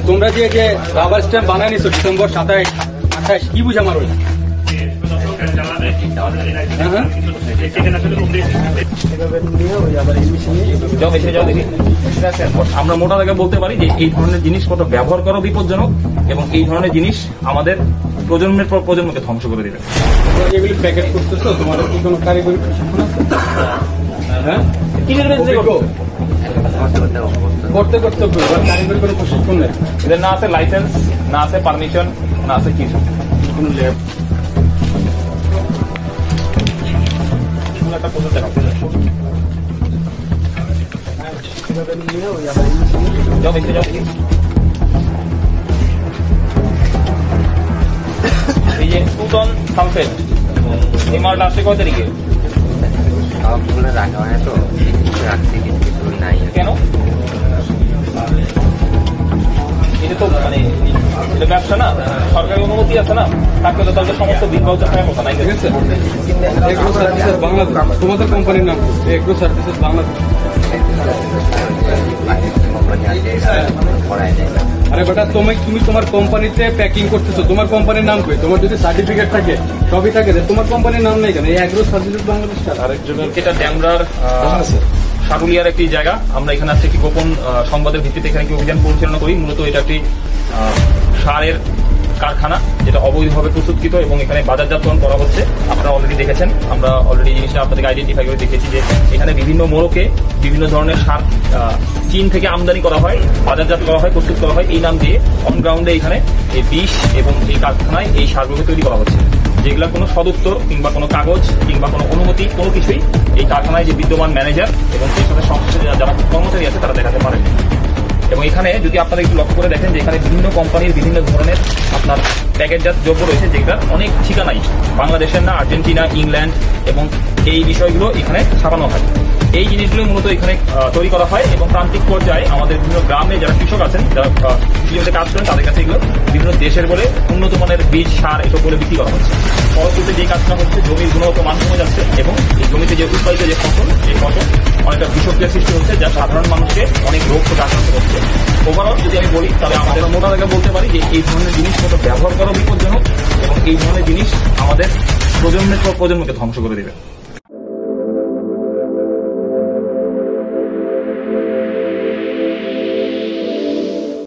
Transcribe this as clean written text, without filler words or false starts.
তোমরা যে rubber stamp বানায় নিছো ডিসেম্বর 27-28 কি বুঝ আমার আমরা মোটা দাগে বলতে পারি যে এই ধরনের জিনিসপত্র ব্যবহার করা বিপজ্জনক এবং এই ধরনের জিনিস আমাদের প্রজন্মের পর প্রজন্মকে ধ্বংস করে দেবে। এগুলি প্যাকেট করতেছো, তোমার কি কোনো কারিগরি প্রশিক্ষণ আছে? হ্যাঁ, করতে করতে কারিগরি কোনো প্রশিক্ষণ নেই, এদের না আছে লাইসেন্স, না আছে পারমিশন, না আছে কিছু কোনো ল্যাব। এই যে 2 টন সালফেট এই মালটা আসছে কয় তারিখে? সবগুলো রাখা হয় তো, রাখছি কিছু নাই। কেন? এটা তো মানে এটা ব্যবসা না, সরকারি অনুমতি আছে না, থাকলে তো তাদের সমস্ত বিল ভাউচার থাকার কথা নাই। ঠিক আছে, এগ্রো সার্ভিসেস বাংলাদেশ তোমাদের কোম্পানির নাম এগ্রো সার্ভিসেস বাংলাদেশ। আরে বেটা তুমি তোমার কোম্পানিতে প্যাকিং করতেছো, তোমার কোম্পানির নাম কই? তোমার যদি সার্টিফিকেট থাকে সবই থাকে, তোমার কোম্পানির নাম নেই কেন? এই এগ্রো সার্ভিসেস বাংলাদেশ আরেকজনের এটা ড্যামরার সারুলিয়ার একটি জায়গা। আমরা এখানে আজকে একটি গোপন সংবাদের ভিত্তিতে এখানে একটি অভিযান পরিচালনা করি। মূলত এটা একটি সারের কারখানা যেটা অবৈধভাবে প্রস্তুতকৃত এবং এখানে বাজারজাতকরণ করা হচ্ছে। আপনারা অলরেডি দেখেছেন, আমরা অলরেডি জিনিসটা আপনাদেরকে আইডেন্টিফাই করে দেখেছি যে এখানে বিভিন্ন মোড়কে বিভিন্ন ধরনের সার চীন থেকে আমদানি করা হয়, বাজারজাত করা হয়, প্রস্তুত করা হয় এই নাম দিয়ে। অন গ্রাউন্ডে এখানে এই বিষ এবং এই কারখানায় এই সারগুলো তৈরি করা হচ্ছে, যেগুলো কোনো সদুত্তর কিংবা কোনো কাগজ কিংবা কোনো অনুমতি কোনো কিছুই এই কারখানায় যে বিদ্যমান ম্যানেজার এবং সেই সাথে সংশ্লিষ্ট যারা কর্মচারী আছে তারা দেখাতে পারেন। এবং এখানে যদি আপনারা একটু লক্ষ্য করে দেখেন যে এখানে বিভিন্ন কোম্পানির বিভিন্ন ধরনের আপনার প্যাকেটজাত দ্রব্য রয়েছে, যেগুলো অনেক ঠিকানাই বাংলাদেশের না, আর্জেন্টিনা, ইংল্যান্ড, এবং এই বিষয়গুলো এখানে ছাপানো হয়। এই জিনিসগুলো মূলত এখানে তৈরি করা হয় এবং প্রান্তিক পর্যায়ে আমাদের বিভিন্ন গ্রামে যারা কৃষক আছেন, যারা কৃষিজমিতে কাজ করেন, তাদের কাছে এগুলো বিভিন্ন দেশের বলে উন্নত মানের বীজ, সার এসব বলে বিক্রি করা হচ্ছে। ফলশ্রুতিতে যে কাজটা হচ্ছে জমির গুণগত মান কমে যাচ্ছে এবং এই জমিতে যে উৎপাদিত যে ফসল, সেই ফসল অনেকটা বিষক্রিয়া সৃষ্টি হচ্ছে, যা সাধারণ মানুষকে অনেক রোগ থেকে আক্রান্ত করছে। ওভারঅল যদি আমি বলি তাহলে আমাদের মোটা দাগে বলতে পারি যে এই ধরনের জিনিসপত্র ব্যবহার করা বিপজ্জনক এবং এই ধরনের জিনিস আমাদের প্রজন্মের পর প্রজন্মকে ধ্বংস করে দেবে।